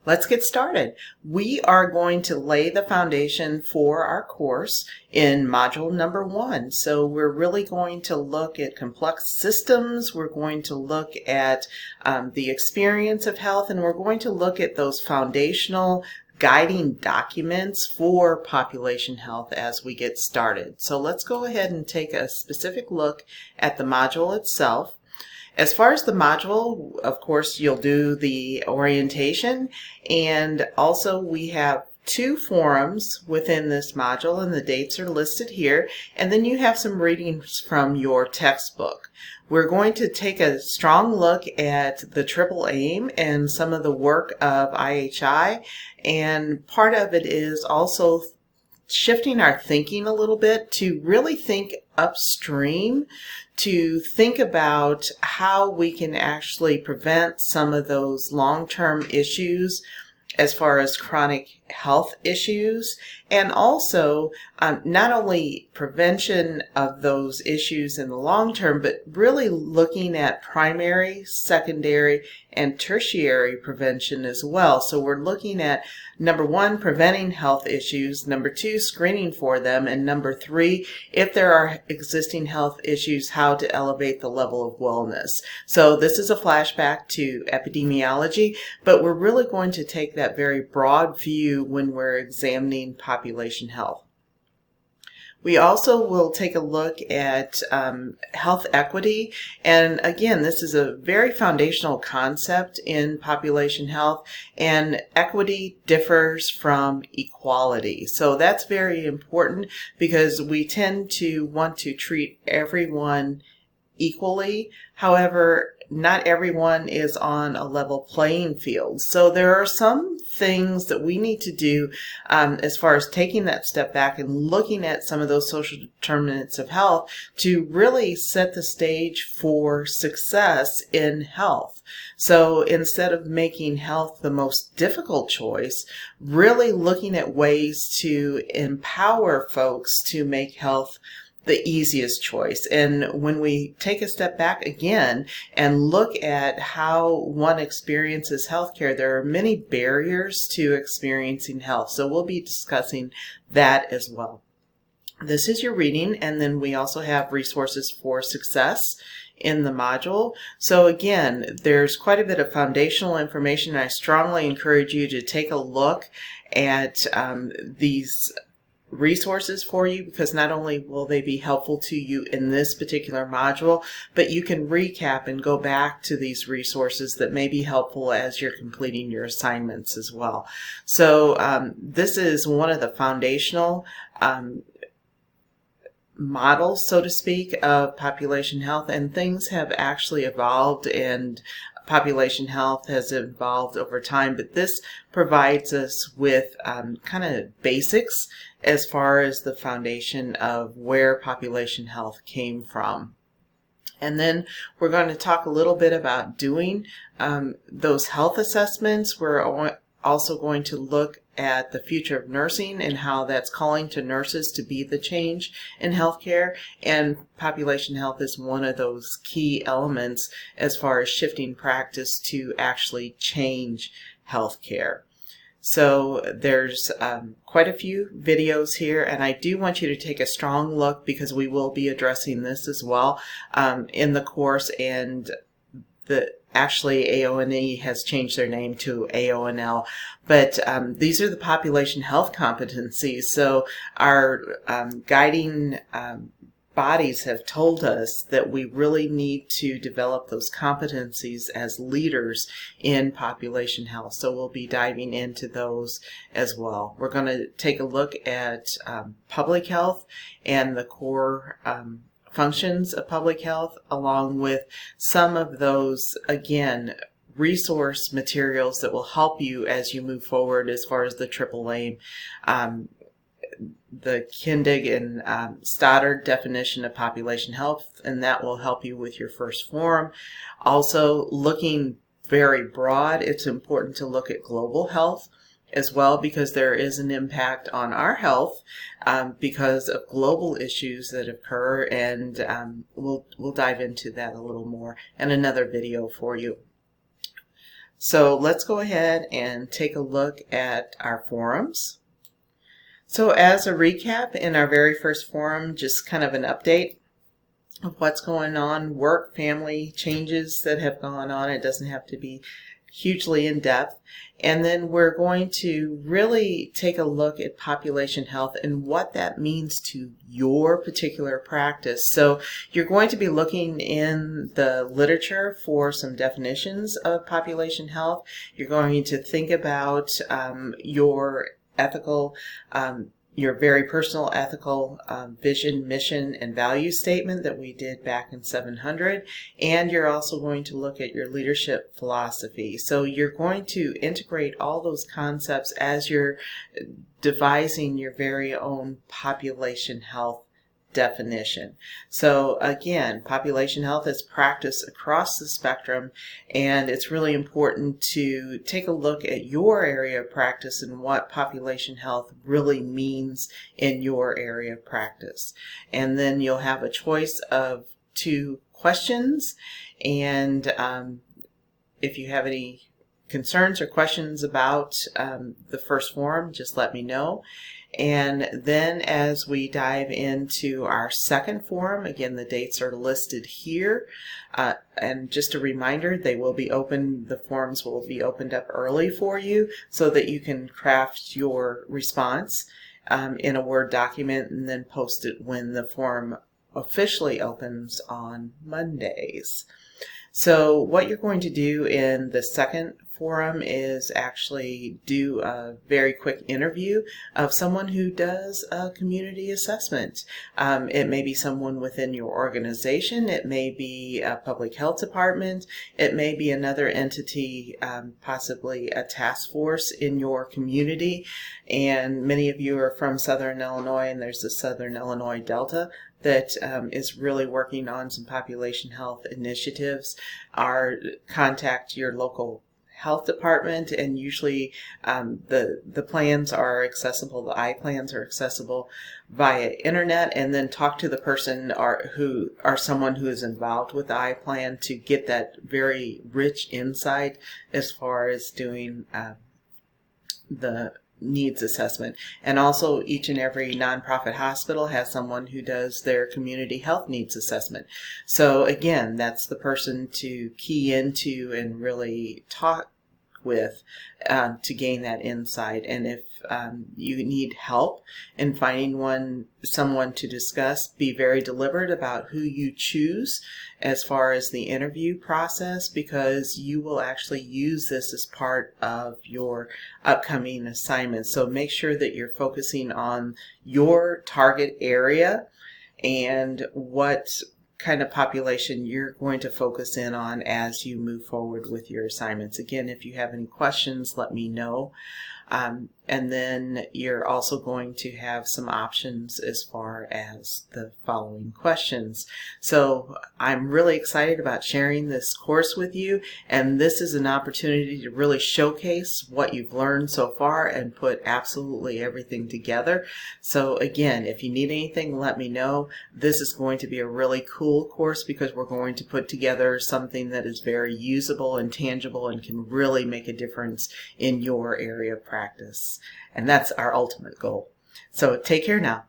Let's get started. We are going to lay the foundation for our course in module number 1. So we're really going to look at complex systems, we're going to look at the experience of health, and we're going to look at those foundational guiding documents for population health as we get started. So let's go ahead and take a specific look at the module itself. As far as the module, of course, you'll do the orientation, and also we have 2 forums within this module, and the dates are listed here, and then you have some readings from your textbook. We're going to take a strong look at the triple aim and some of the work of IHI, and part of it is also shifting our thinking a little bit to really think upstream, to think about how we can actually prevent some of those long-term issues as far as chronic health issues, and also not only prevention of those issues in the long term, but really looking at primary, secondary, and tertiary prevention as well. So we're looking at number 1, preventing health issues, number 2, screening for them, and number 3, if there are existing health issues, how to elevate the level of wellness. So this is a flashback to epidemiology, but we're really going to take that very broad view when we're examining population health. We also will take a look at health equity, and again, this is a very foundational concept in population health, and equity differs from equality. So that's very important because we tend to want to treat everyone equally. However, not everyone is on a level playing field. So there are some things that we need to do as far as taking that step back and looking at some of those social determinants of health to really set the stage for success in health. So instead of making health the most difficult choice, really looking at ways to empower folks to make health the easiest choice. And when we take a step back again and look at how one experiences healthcare, there are many barriers to experiencing health. So we'll be discussing that as well. This is your reading, and then we also have resources for success in the module. So again, there's quite a bit of foundational information. I strongly encourage you to take a look at these resources for you, because not only will they be helpful to you in this particular module, but you can recap and go back to these resources that may be helpful as you're completing your assignments as well. So this is one of the foundational models, so to speak, of population health, and things have actually evolved, and population health has evolved over time, but this provides us with kind of basics as far as the foundation of where population health came from. And then we're going to talk a little bit about doing those health assessments. We're also going to look at the future of nursing and how that's calling to nurses to be the change in healthcare, and population health is one of those key elements as far as shifting practice to actually change healthcare. So there's quite a few videos here, and I do want you to take a strong look because we will be addressing this as well in the course, and actually AONE has changed their name to AONL, but these are the population health competencies. So our guiding bodies have told us that we really need to develop those competencies as leaders in population health. So we'll be diving into those as well. We're going to take a look at public health and the core functions of public health, along with some of those, again, resource materials that will help you as you move forward as far as the triple aim. The Kindig and Stoddard definition of population health, and that will help you with your first forum. Also, looking very broad, it's important to look at global health as well, because there is an impact on our health because of global issues that occur, and we'll dive into that a little more in another video for you. So let's go ahead and take a look at our forums. So as a recap, in our very first forum, just kind of an update of what's going on, work, family, changes that have gone on. It doesn't have to be hugely in depth. And then we're going to really take a look at population health and what that means to your particular practice. So you're going to be looking in the literature for some definitions of population health. You're going to think about your ethical your very personal ethical vision, mission, and value statement that we did back in 700. And you're also going to look at your leadership philosophy. So you're going to integrate all those concepts as you're devising your very own population health definition. So again, population health is practiced across the spectrum, and it's really important to take a look at your area of practice and what population health really means in your area of practice. And then you'll have a choice of 2 questions, and if you have any concerns or questions about the first forum, just let me know. And then as we dive into our second forum, again, the dates are listed here. And just a reminder, they will be open, the forums will be opened up early for you so that you can craft your response in a Word document and then post it when the forum officially opens on Mondays. So what you're going to do in the second forum is actually do a very quick interview of someone who does a community assessment. It may be someone within your organization, it may be a public health department, it may be another entity, possibly a task force in your community. And many of you are from Southern Illinois, and there's the Southern Illinois Delta that is really working on some population health initiatives. Contact your local health department, and usually the plans are accessible, the iPlans are accessible via internet, and then talk to the person who someone who is involved with the iPlan to get that very rich insight as far as doing the needs assessment. And also each and every nonprofit hospital has someone who does their community health needs assessment. So again, that's the person to key into and really talk with to gain that insight. And if you need help in finding someone to discuss, be very deliberate about who you choose as far as the interview process, because you will actually use this as part of your upcoming assignments. So make sure that you're focusing on your target area and what kind of population you're going to focus in on as you move forward with your assignments. Again, if you have any questions, let me know. And then you're also going to have some options as far as the following questions. So I'm really excited about sharing this course with you, and this is an opportunity to really showcase what you've learned so far and put absolutely everything together. So again, if you need anything, let me know. This is going to be a really cool course because we're going to put together something that is very usable and tangible and can really make a difference in your area of practice. And that's our ultimate goal. So take care now.